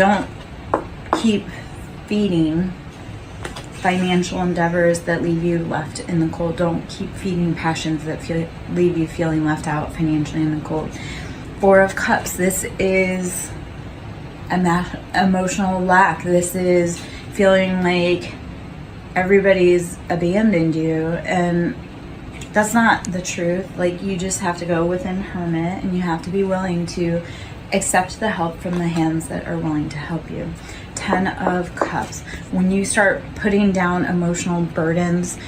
Don't keep feeding financial endeavors that leave you left in the cold. Don't keep feeding passions that leave you feeling left out financially in the cold. Four of Cups, this is emotional lack. This is feeling like everybody's abandoned you, and that's not the truth. Like, you just have to go within hermit, and you have to be willing to accept the help from the hands that are willing to help you. 10 of Cups, when you start putting down emotional burdens,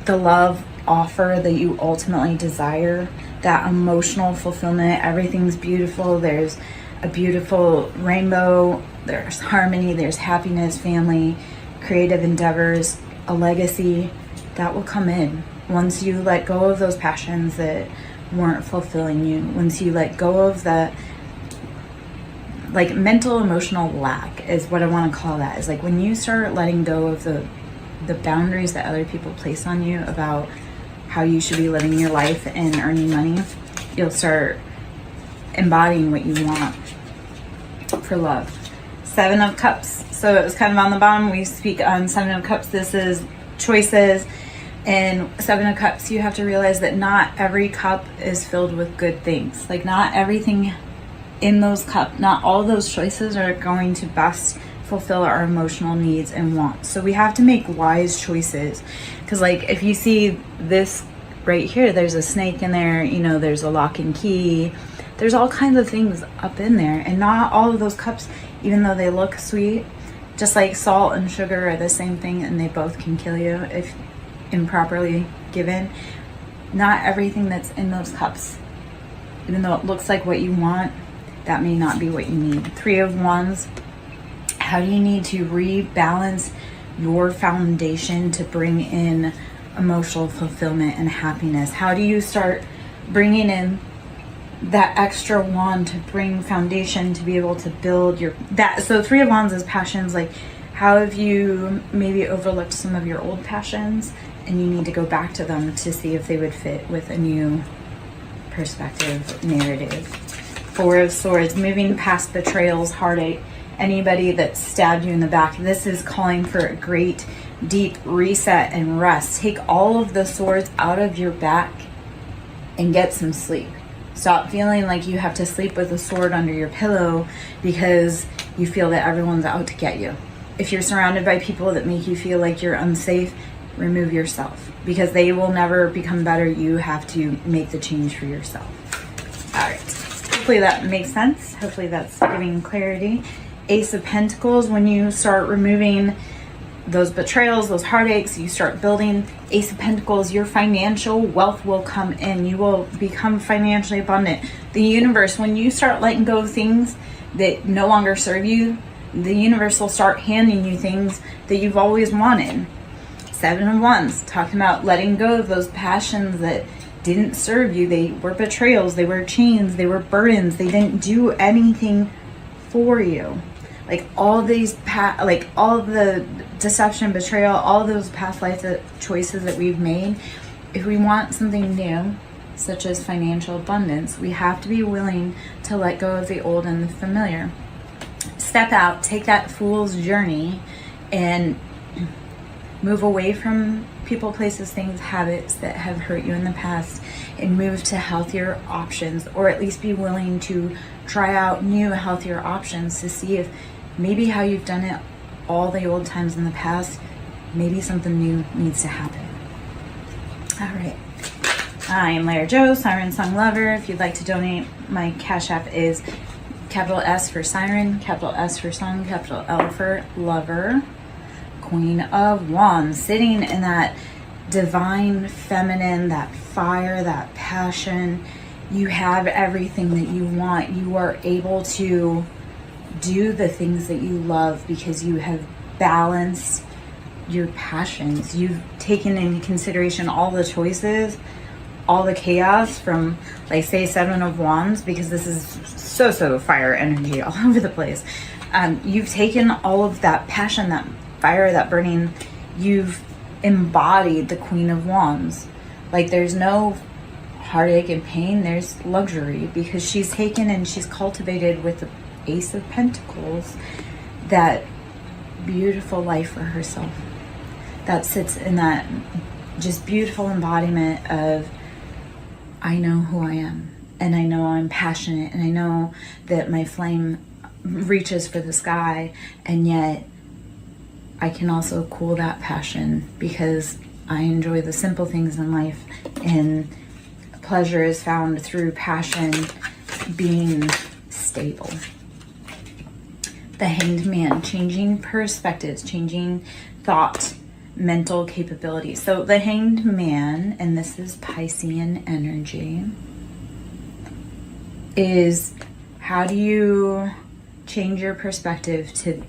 the love offer that you ultimately desire, that emotional fulfillment, everything's beautiful, there's a beautiful rainbow, there's harmony, there's happiness, family, creative endeavors, a legacy, that will come in once you let go of those passions that weren't fulfilling you, once you let go of that, like, mental emotional lack is what I want to call that. Is like when you start letting go of the boundaries that other people place on you about how you should be living your life and earning money, you'll start embodying what you want for love. 7 of Cups, so it was kind of on the bottom. We speak on 7 of Cups. This is choices. And 7 of Cups, you have to realize that not every cup is filled with good things. Like, not everything in those cups, not all those choices are going to best fulfill our emotional needs and wants. So we have to make wise choices. Because, like, if you see this right here, there's a snake in there, you know, there's a lock and key, there's all kinds of things up in there. And not all of those cups, even though they look sweet, just like salt and sugar are the same thing, and they both can kill you if improperly given. Not everything that's in those cups, even though it looks like what you want, that may not be what you need. 3 of Wands, how do you need to rebalance your foundation to bring in emotional fulfillment and happiness? How do you start bringing in that extra wand to bring foundation to be able to build your that? So 3 of Wands is passions. Like, how have you maybe overlooked some of your old passions, and you need to go back to them to see if they would fit with a new perspective, narrative. 4 of Swords, moving past betrayals, heartache, anybody that stabbed you in the back. This is calling for a great deep reset and rest. Take all of the swords out of your back and get some sleep. Stop feeling like you have to sleep with a sword under your pillow because you feel that everyone's out to get you. If you're surrounded by people that make you feel like you're unsafe, remove yourself, because they will never become better. You have to make the change for yourself. All right. Hopefully that makes sense. Hopefully that's giving clarity. Ace of Pentacles, when you start removing those betrayals, those heartaches, you start building. Ace of Pentacles, your financial wealth will come in. You will become financially abundant. The universe, when you start letting go of things that no longer serve you, the universe will start handing you things that you've always wanted. 7 of Wands, talking about letting go of those passions that didn't serve you. They were betrayals, they were chains, they were burdens, they didn't do anything for you. Like, all these like all the deception, betrayal, all those past life choices that we've made, if we want something new, such as financial abundance, we have to be willing to let go of the old and the familiar. Step out, take that fool's journey, and move away from people, places, things, habits that have hurt you in the past, and move to healthier options, or at least be willing to try out new, healthier options to see if maybe how you've done it all the old times in the past, maybe something new needs to happen. All right. I am Lara Joe, SirenSong Lover. If you'd like to donate, my Cash App is capital S for Siren, capital S for Song, capital L for Lover. Queen of Wands, sitting in that divine feminine, that fire, that passion. You have everything that you want. You are able to do the things that you love because you have balanced your passions. You've taken into consideration all the choices, all the chaos from, like, say, 7 of Wands, because this is so fire energy all over the place. You've taken all of that passion, that fire, that burning, you've embodied the Queen of Wands. Like, there's no heartache and pain, there's luxury, because she's taken and she's cultivated with the Ace of Pentacles that beautiful life for herself, that sits in that just beautiful embodiment of, I know who I am, and I know I'm passionate, and I know that my flame reaches for the sky, and yet I can also cool that passion because I enjoy the simple things in life, and pleasure is found through passion being stable. The Hanged Man, changing perspectives, changing thought, mental capabilities. So the Hanged Man, and this is Piscean energy, is how do you change your perspective to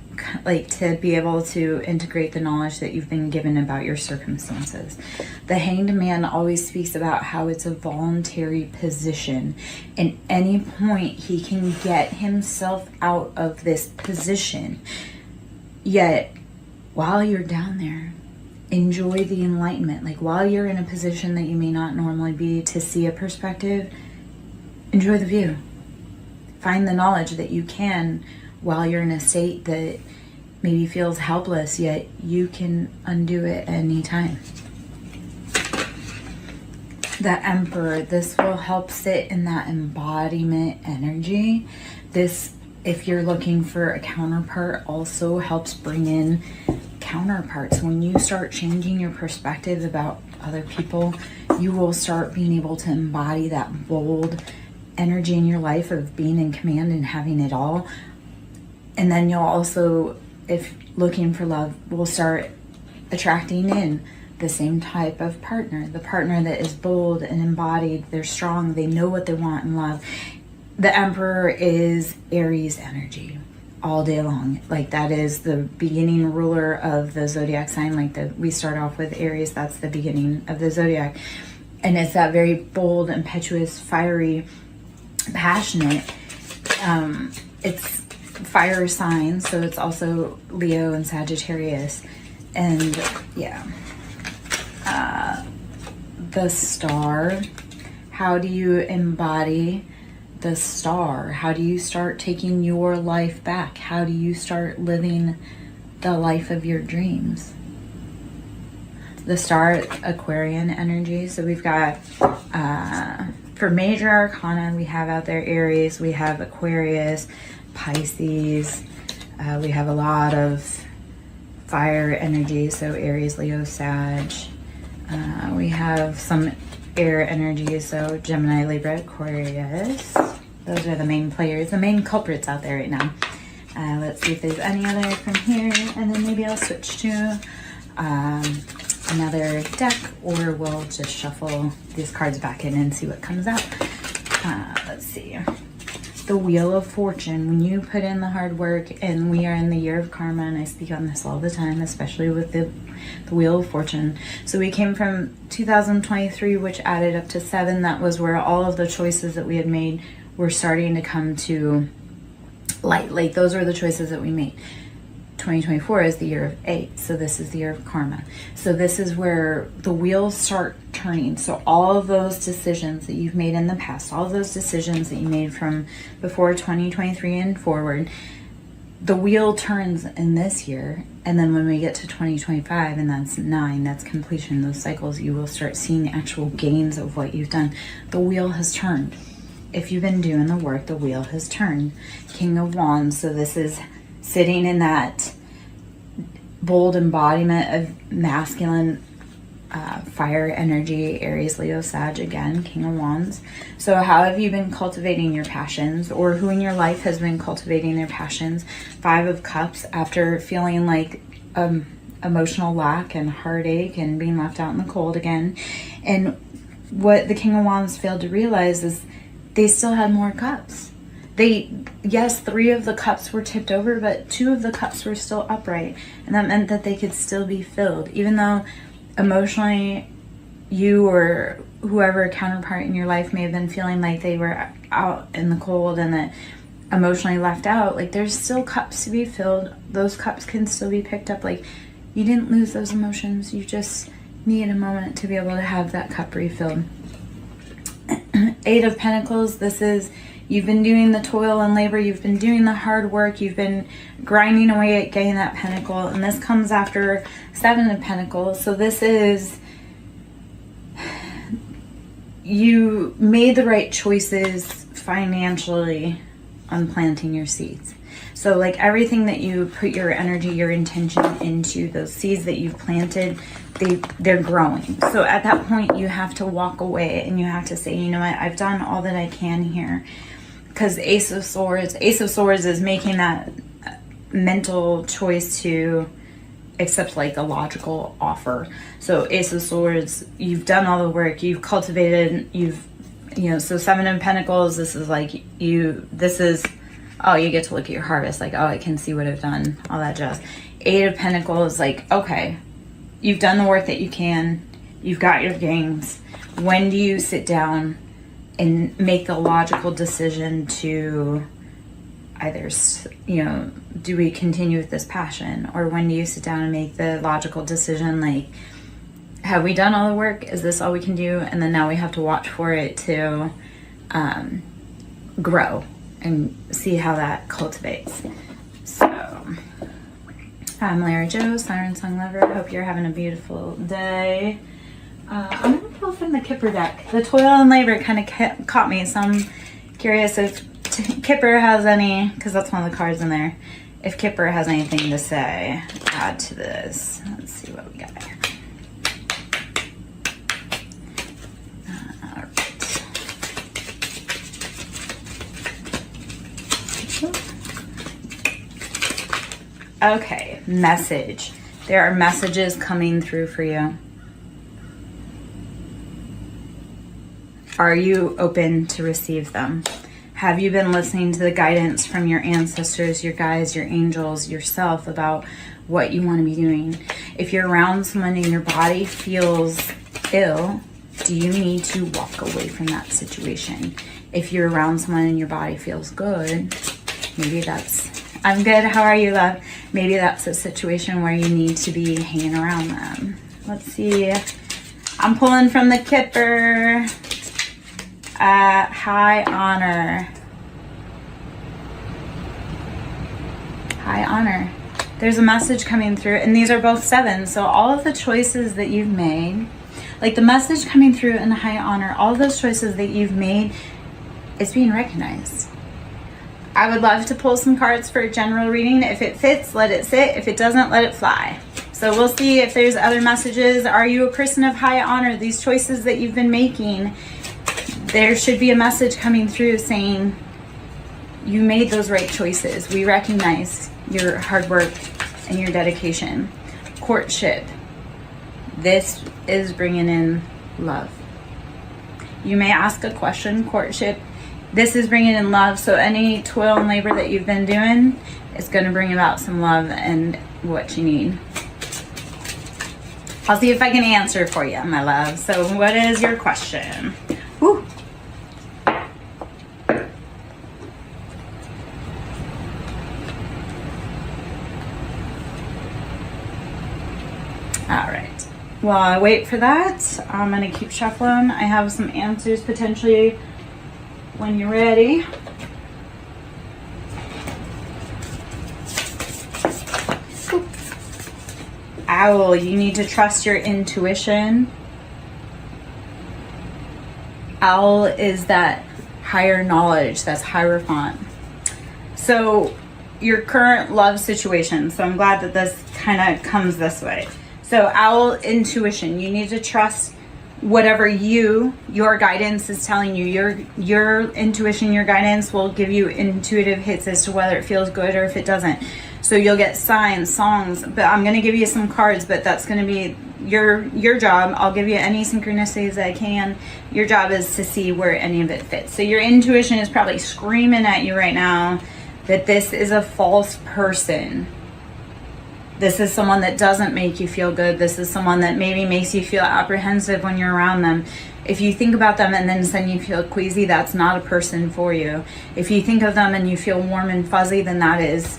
be able to integrate the knowledge that you've been given about your circumstances. The Hanged Man always speaks about how it's a voluntary position. At any point he can get himself out of this position. Yet while you're down there, enjoy the enlightenment. Like while you're in a position that you may not normally be to see a perspective, enjoy the view. Find the knowledge that you can while you're in a state that maybe feels helpless, yet you can undo it at any time. The Emperor, this will help sit in that embodiment energy. This, if you're looking for a counterpart, also helps bring in counterparts. When you start changing your perspective about other people, you will start being able to embody that bold energy in your life of being in command and having it all. And then you'll also, if looking for love, will start attracting in the same type of partner, the partner that is bold and embodied, they're strong, they know what they want in love. The Emperor is Aries energy all day long. Like that is the beginning ruler of the zodiac sign. We start off with Aries, that's the beginning of the zodiac. And it's that very bold, impetuous, fiery, passionate. It's fire signs, so it's also Leo and Sagittarius. And yeah, the Star, how do you embody the Star? How do you start taking your life back? How do you start living the life of your dreams? The Star, Aquarian energy. So we've got for major arcana, we have out there Aries, we have Aquarius, Pisces, we have a lot of fire energy, so Aries, Leo, Sag. We have some air energy, so Gemini, Libra, Aquarius. Those are the main players, the main culprits out there right now. Let's see if there's any other from here, and then maybe I'll switch to another deck, or we'll just shuffle these cards back in and see what comes out. Let's see. The Wheel of Fortune. When you put in the hard work, and we are in the year of karma, and I speak on this all the time, especially with the Wheel of Fortune. So we came from 2023, which added up to 7. That was where all of the choices that we had made were starting to come to light. Like those are the choices that we made. 2024 is the year of 8, so this is the year of karma. So this is where the wheels start turning. So all of those decisions that you've made in the past, all of those decisions that you made from before 2023 and forward, the wheel turns in this year. And then when we get to 2025, and that's 9, that's completion, those cycles, you will start seeing the actual gains of what you've done. The wheel has turned. If you've been doing the work, the wheel has turned. King of Wands, so this is sitting in that bold embodiment of masculine fire energy, Aries, Leo, Sag, again, King of Wands. So how have you been cultivating your passions, or who in your life has been cultivating their passions? 5 of Cups, after feeling like emotional lack and heartache and being left out in the cold again. And what the King of Wands failed to realize is they still had more cups. Yes, 3 of the cups were tipped over, but 2 of the cups were still upright. And that meant that they could still be filled. Even though emotionally you or whoever counterpart in your life may have been feeling like they were out in the cold and that emotionally left out, like there's still cups to be filled. Those cups can still be picked up. Like you didn't lose those emotions. You just need a moment to be able to have that cup refilled. 8 of Pentacles, this is You've been doing the toil and labor. You've been doing the hard work. You've been grinding away at getting that pentacle. And this comes after 7 of Pentacles. So this is, you made the right choices financially on planting your seeds. So like everything that you put your energy, your intention into, those seeds that you've planted, they're growing. So at that point you have to walk away and you have to say, you know what, I've done all that I can here. Because Ace of Swords is making that mental choice to accept like a logical offer. So Ace of Swords, you've done all the work, you've cultivated, so 7 of Pentacles, this is like oh, you get to look at your harvest, like, oh, I can see what I've done, all that jazz. 8 of Pentacles, like, okay, you've done the work that you can, you've got your gains. When do you sit down and make the logical decision to either, do we continue with this passion? Or when do you sit down and make the logical decision, like, have we done all the work? Is this all we can do? And then now we have to watch for it to grow and see how that cultivates. So, I'm Larry Joe, SirenSong Lover. Hope you're having a beautiful day. I'm going to pull from the Kipper deck. The toil and labor kind of caught me, so I'm curious if Kipper has any, because that's one of the cards in there, if Kipper has anything to say, add to this. Let's see what we got here. Okay, message. There are messages coming through for you. Are you open to receive them? Have you been listening to the guidance from your ancestors, your guides, your angels, yourself about what you want to be doing? If you're around someone and your body feels ill, do you need to walk away from that situation? If you're around someone and your body feels good, maybe that's, I'm good, how are you, love? Maybe that's a situation where you need to be hanging around them. Let's see. I'm pulling from the Kipper. High honor. High honor. There's a message coming through, and these are both 7. So all of the choices that you've made, like the message coming through in the high honor, all of those choices that you've made is being recognized. I would love to pull some cards for a general reading. If it fits, let it sit. If it doesn't, let it fly. So we'll see if there's other messages. Are you a person of high honor? These choices that you've been making, there should be a message coming through saying you made those right choices. We recognize your hard work and your dedication. Courtship. This is bringing in love. You may ask a question, courtship. This is bringing in love. So any toil and labor that you've been doing is going to bring about some love and what you need. I'll see if I can answer for you, my love. So what is your question? Woo. All right. While I wait for that, I'm going to keep shuffling. I have some answers potentially when you're ready. Owl, you need to trust your intuition. Owl is that higher knowledge, that's Hierophant. So your current love situation, so I'm glad that this kind of comes this way. So owl, intuition, you need to trust whatever your guidance is telling you. Your intuition, your guidance will give you intuitive hits as to whether it feels good or if it doesn't. So you'll get signs, songs, but I'm going to give you some cards, but that's going to be your job. I'll give you any synchronicities I can. Your job is to see where any of it fits. So your intuition is probably screaming at you right now that this is a false person. This is someone that doesn't make you feel good. This is someone that maybe makes you feel apprehensive when you're around them. If you think about them and then suddenly you feel queasy, that's not a person for you. If you think of them and you feel warm and fuzzy, then that is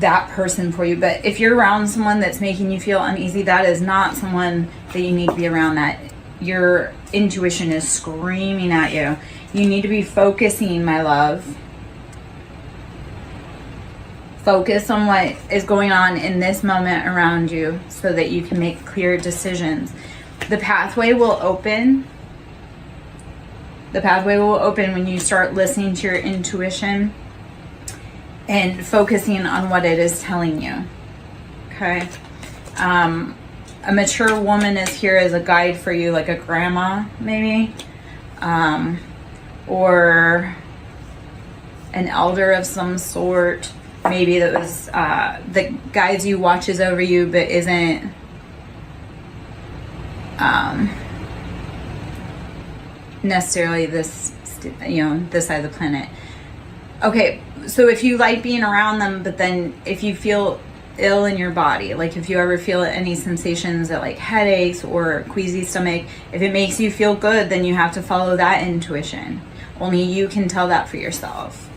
that person for you. But if you're around someone that's making you feel uneasy, that is not someone that you need to be around. That you're intuition is screaming at you. You need to be focusing, my love. Focus on what is going on in this moment around you so that you can make clear decisions. The pathway will open. The pathway will open when you start listening to your intuition and focusing on what it is telling you. Okay? A mature woman is here as a guide for you, like a grandma, maybe. Or an elder of some sort. Maybe that was that guides you, watches over you, but isn't necessarily this, this side of the planet. Okay, so if you like being around them, but then if you feel ill in your body, like if you ever feel any sensations that like headaches or queasy stomach, if it makes you feel good, then you have to follow that intuition. Only you can tell that for yourself.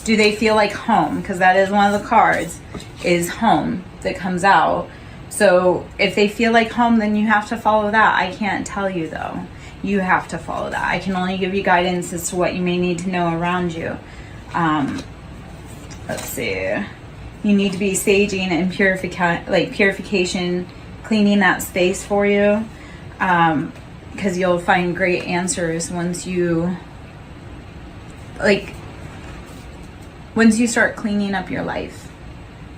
Do they feel like home? Because that is one of the cards, is home that comes out. So if they feel like home, then you have to follow that. I can't tell you though. You have to follow that. I can only give you guidance as to what you may need to know around you. Let's see. You need to be saging and purification, cleaning that space for you. Because you'll find great answers once you start cleaning up your life.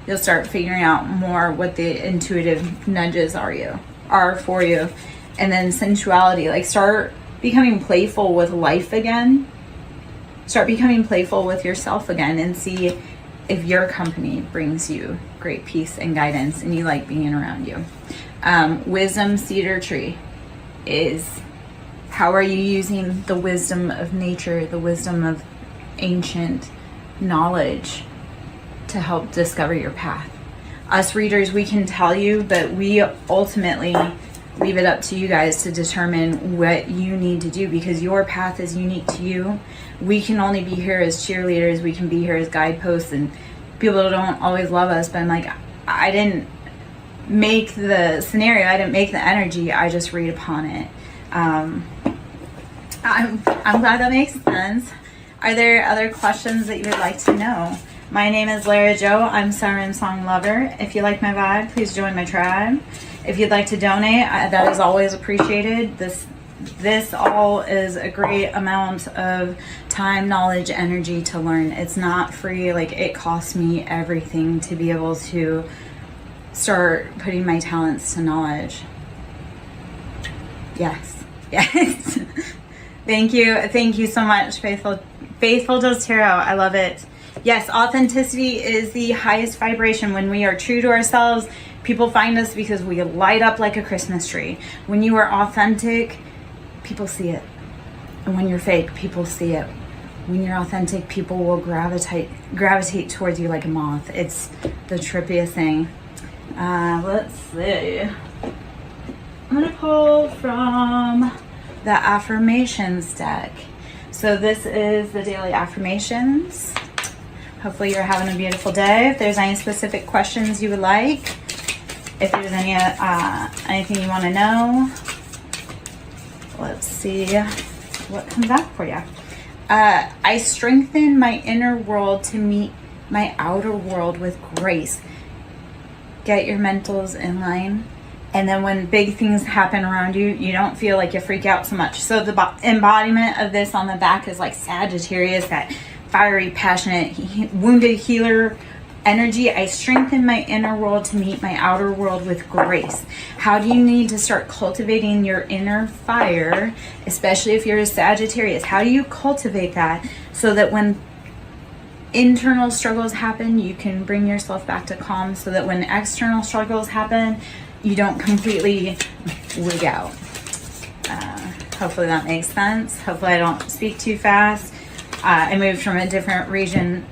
You'll start figuring out more what the intuitive nudges are for you. And then sensuality, like start becoming playful with life again. Start becoming playful with yourself again and see if your company brings you great peace and guidance and you like being around you. Wisdom cedar tree is, how are you using the wisdom of nature, the wisdom of ancient knowledge to help discover your path? Us readers, we can tell you, but we ultimately leave it up to you guys to determine what you need to do, because your path is unique to you. We can only be here as cheerleaders. We can be here as guideposts, and people don't always love us, but I'm like, I didn't make the scenario. I didn't make the energy. I just read upon it. I'm glad that makes sense. Are there other questions that you would like to know? My name is Lara Jo. I'm SirenSong Lover. If you like my vibe, please join my tribe. If you'd like to donate, that is always appreciated. This all is a great amount of time, knowledge, energy to learn. It's not free. Like, it costs me everything to be able to start putting my talents to knowledge. Yes. Thank you so much, Faithful Does Tarot. I love it. Yes, authenticity is the highest vibration. When we are true to ourselves, people find us because we light up like a Christmas tree. When you are authentic, people see it. And when you're fake, people see it. When you're authentic, people will gravitate towards you like a moth. It's the trippiest thing. Let's see. I'm going to pull from the affirmations deck. So this is the daily affirmations. Hopefully you're having a beautiful day. If there's any specific questions you would like, if there's anything you want to know, let's see what comes out for you. I strengthen my inner world to meet my outer world with grace. Get your mentals in line. And then when big things happen around you, you don't feel like you freak out so much. So the embodiment of this on the back is like Sagittarius, that fiery, passionate, wounded healer energy. I strengthen my inner world to meet my outer world with grace. How do you need to start cultivating your inner fire, especially if you're a Sagittarius? How do you cultivate that so that when internal struggles happen, you can bring yourself back to calm, so that when external struggles happen, you don't completely wig out? Hopefully that makes sense. Hopefully I don't speak too fast. I moved from a different region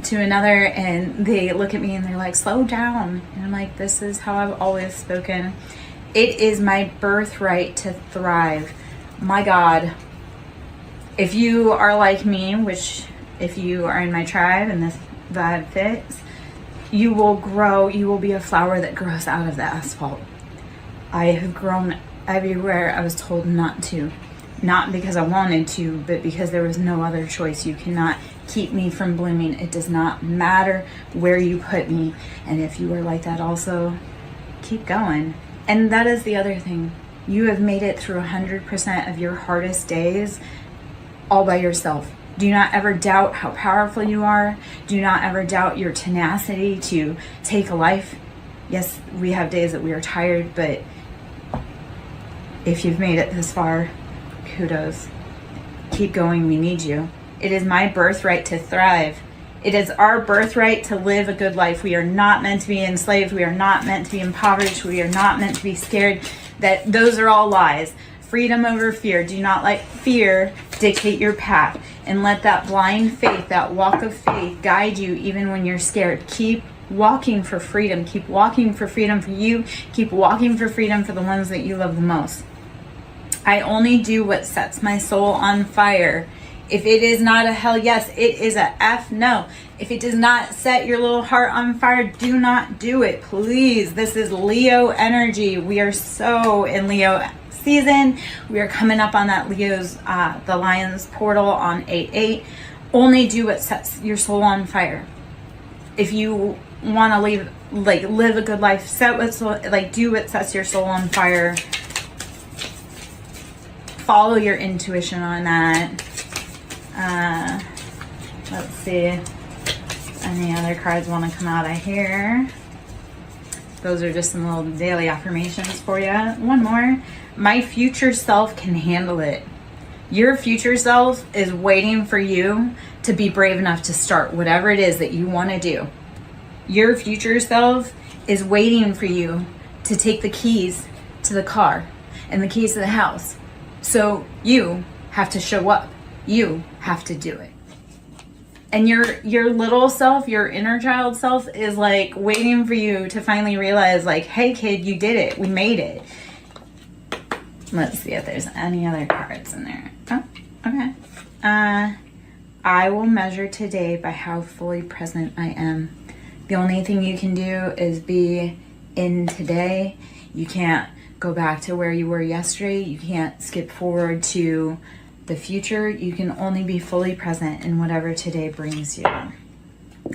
to another, and they look at me and they're like, slow down. And I'm like, this is how I've always spoken. It is my birthright to thrive. My God, if you are like me, which if you are in my tribe and this vibe fits, you will grow. You will be a flower that grows out of the asphalt. I have grown everywhere I was told not to. Not because I wanted to, but because there was no other choice. You cannot keep me from blooming. It does not matter where you put me. And if you are like that also, keep going. And that is the other thing. You have made it through 100% of your hardest days all by yourself. Do not ever doubt how powerful you are. Do not ever doubt your tenacity to take a life. Yes, we have days that we are tired, but if you've made it this far, kudos. Keep going, we need you. It is my birthright to thrive. It is our birthright to live a good life. We are not meant to be enslaved. We are not meant to be impoverished. We are not meant to be scared. Those are all lies. Freedom over fear. Do not let fear dictate your path. And let that blind faith, that walk of faith, guide you even when you're scared. Keep walking for freedom. Keep walking for freedom for you. Keep walking for freedom for the ones that you love the most. I only do what sets my soul on fire. If it is not a hell yes, it is a F no. If it does not set your little heart on fire, do not do it, please. This is Leo energy. We are so in Leo season. We are coming up on that Leo's, the Lion's portal on 8/8. Only do what sets your soul on fire. If you want to live a good life, do what sets your soul on fire. Follow your intuition on that. Let's see. Any other cards want to come out of here? Those are just some little daily affirmations for you. One more. My future self can handle it. Your future self is waiting for you to be brave enough to start whatever it is that you want to do. Your future self is waiting for you to take the keys to the car and the keys to the house. So you have to show up. You have to do it. And your little self, your inner child self is like waiting for you to finally realize like, hey kid, you did it. We made it. Let's see if there's any other cards in there. Oh, okay. I will measure today by how fully present I am. The only thing you can do is be in today. You can't go back to where you were yesterday. You can't skip forward to the future. You can only be fully present in whatever today brings you.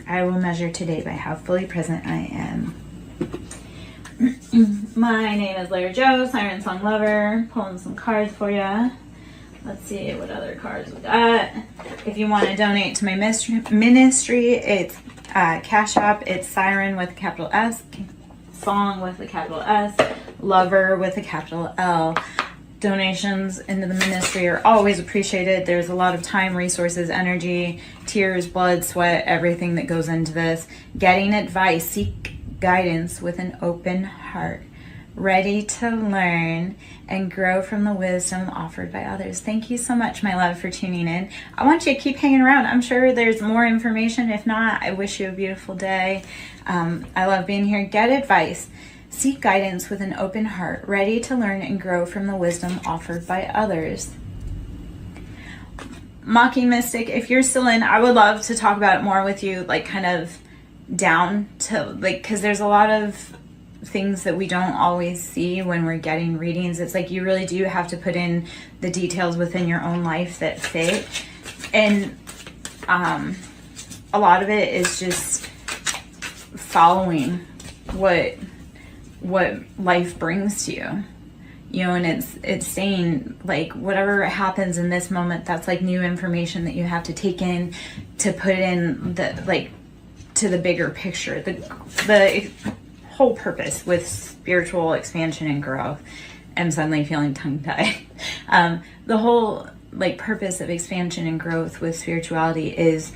I will measure today by how fully present I am. My name is Larry Joe, SirenSong lover. Pulling some cards for you. Let's see what other cards we got. If you want to donate to my ministry, it's Cash App. It's Siren with a capital S, Song with a capital S, Lover with a capital L. Donations into the ministry are always appreciated. There's a lot of time, resources, energy, tears, blood, sweat, everything that goes into this. Getting advice, seek guidance with an open heart, ready to learn and grow from the wisdom offered by others. Thank you so much, my love, for tuning in. I want you to keep hanging around. I'm sure there's more information. If not, I wish you a beautiful day. I love being here. Get advice. Seek guidance with an open heart, ready to learn and grow from the wisdom offered by others. Mocking Mystic, if you're still in, I would love to talk about it more with you, like kind of down to, like, because there's a lot of things that we don't always see when we're getting readings. It's like you really do have to put in the details within your own life that fit. And a lot of it is just following what life brings to you, you know, and it's saying like whatever happens in this moment, that's like new information that you have to take in to put in the, like, to the bigger picture, the whole purpose with spiritual expansion and growth. I'm suddenly feeling tongue-tied. The whole like purpose of expansion and growth with spirituality is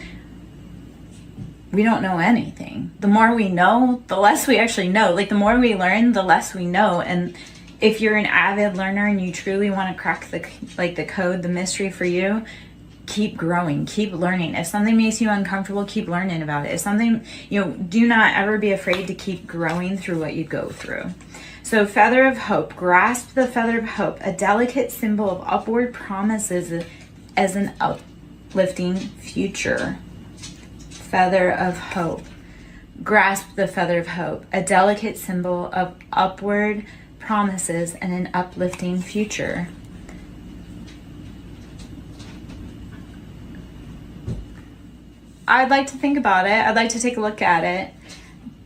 we don't know anything. The more we know, the less we actually know. Like the more we learn, the less we know. And if you're an avid learner and you truly want to crack the code, the mystery for you, keep growing, keep learning. If something makes you uncomfortable, keep learning about it. If something, do not ever be afraid to keep growing through what you go through. So feather of hope, grasp the feather of hope, a delicate symbol of upward promises as an uplifting future. Feather of hope. Grasp the feather of hope, a delicate symbol of upward promises, and an uplifting future. I'd like to think about it. I'd like to take a look at it.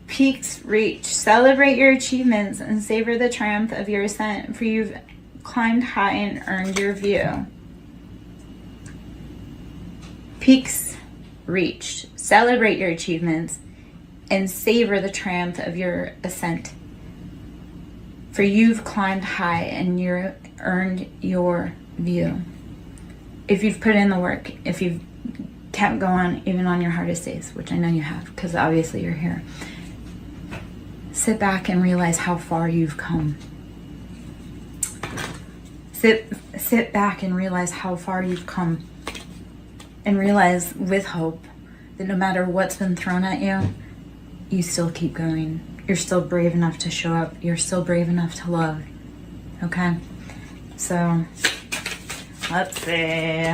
Peaks reached. Celebrate your achievements and savor the triumph of your ascent, for you've climbed high and earned your view. Peaks reached. Celebrate your achievements and savor the triumph of your ascent, for you've climbed high and you've earned your view. If you've put in the work, if you've kept going even on your hardest days, which I know you have, because obviously you're here, sit back and realize how far you've come. Sit back and realize how far you've come, and realize with hope that no matter what's been thrown at you, you still keep going. You're still brave enough to show up. You're still brave enough to love. Okay? So, let's see.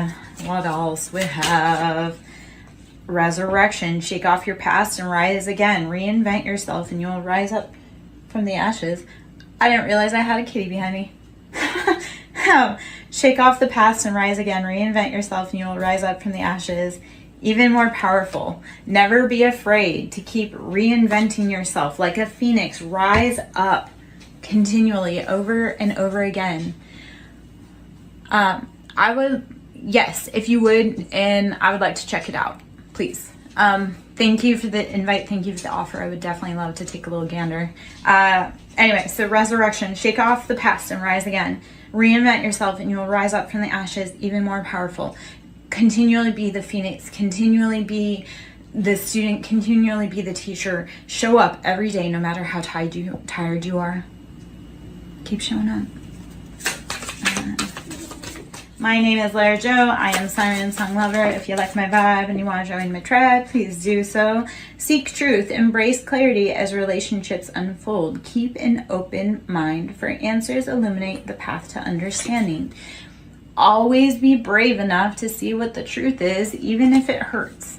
What else we have? Resurrection. Shake off your past and rise again. Reinvent yourself and you'll rise up from the ashes. I didn't realize I had a kitty behind me. Shake off the past and rise again. Reinvent yourself and you will rise up from the ashes. Even more powerful. Never be afraid to keep reinventing yourself like a phoenix. Rise up continually over and over again. I would, yes, if you would, and I would like to check it out, please. Thank you for the invite. Thank you for the offer. I would definitely love to take a little gander. Anyway, so resurrection. Shake off the past and rise again. Reinvent yourself and you will rise up from the ashes even more powerful. Continually be the phoenix. Continually be the student. Continually be the teacher. Show up every day no matter how tired you are. Keep showing up. My name is Lara Jo. I am SirenSong lover. If you like my vibe and you want to join my tribe, please do so. Seek truth. Embrace clarity as relationships unfold. Keep an open mind, for answers illuminate the path to understanding. Always be brave enough to see what the truth is, even if it hurts.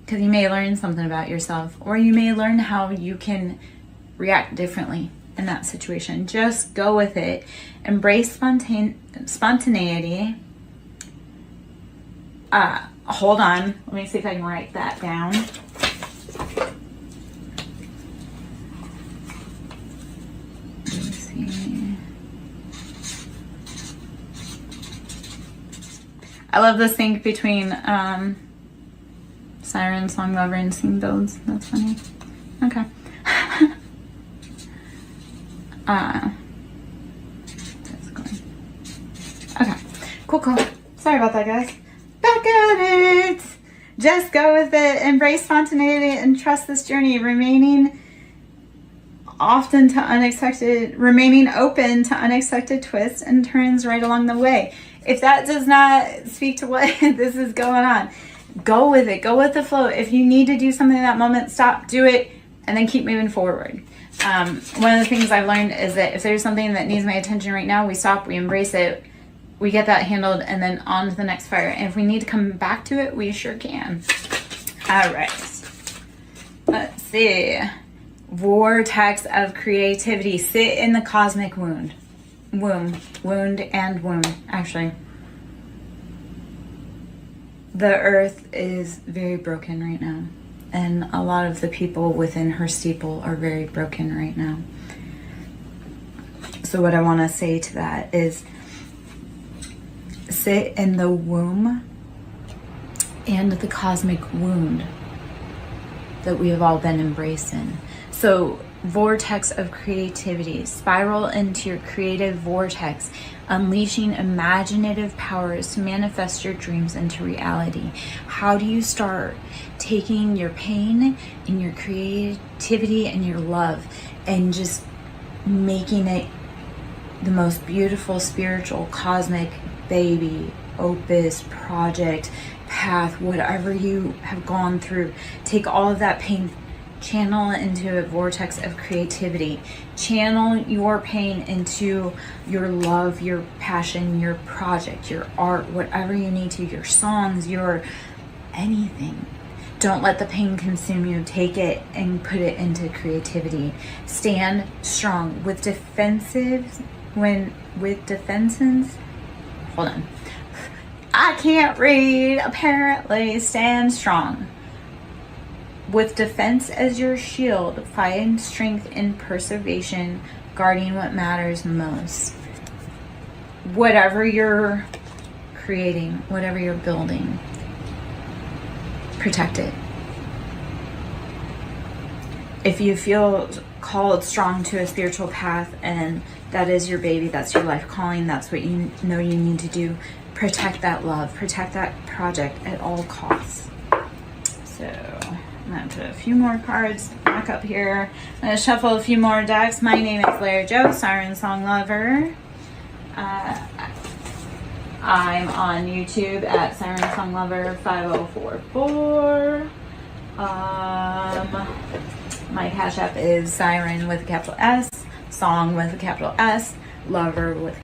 Because you may learn something about yourself, or you may learn how you can react differently in that situation. Just go with it. Embrace spontaneity. Hold on. Let me see if I can write that down. Let me see. I love the sync between SirenSong lover and Sing Builds. That's funny. Okay. Okay, cool. Sorry about that, guys. Back at it. Just go with it. Embrace spontaneity and trust this journey. Remaining open to unexpected twists and turns right along the way. If that does not speak to what this is going on, go with it. Go with the flow. If you need to do something in that moment, stop, do it, and then keep moving forward. One of the things I've learned is that if there's something that needs my attention right now, we stop, we embrace it, we get that handled, and then on to the next fire. And if we need to come back to it, we sure can. All right. Let's see. Vortex of creativity. Sit in the cosmic wound, actually. The earth is very broken right now. And a lot of the people within her steeple are very broken right now. So what I want to say to that is, sit in the womb and the cosmic wound that we have all been embraced in. So vortex of creativity. Spiral into your creative vortex, unleashing imaginative powers to manifest your dreams into reality. How do you start? Taking your pain and your creativity and your love and just making it the most beautiful, spiritual, cosmic baby, opus, project, path, whatever you have gone through. Take all of that pain, channel it into a vortex of creativity. Channel your pain into your love, your passion, your project, your art, whatever you need to, your songs, your anything. Don't let the pain consume you. Take it and put it into creativity. Stand strong. With defenses, hold on. I can't read, apparently. Stand strong. With defense as your shield, find strength in preservation, guarding what matters most. Whatever you're creating, whatever you're building, protect it. If you feel called strong to a spiritual path and that is your baby, that's your life calling, that's what you know you need to do, protect that love, protect that project at all costs. So I'm going to put a few more cards back up here. I'm going to shuffle a few more decks. My name is Larry Joe, SirenSong Lover. I'm on YouTube at SirenSong Lover 5044. My Cash App is Siren with a capital S, Song with a capital S, Lover with a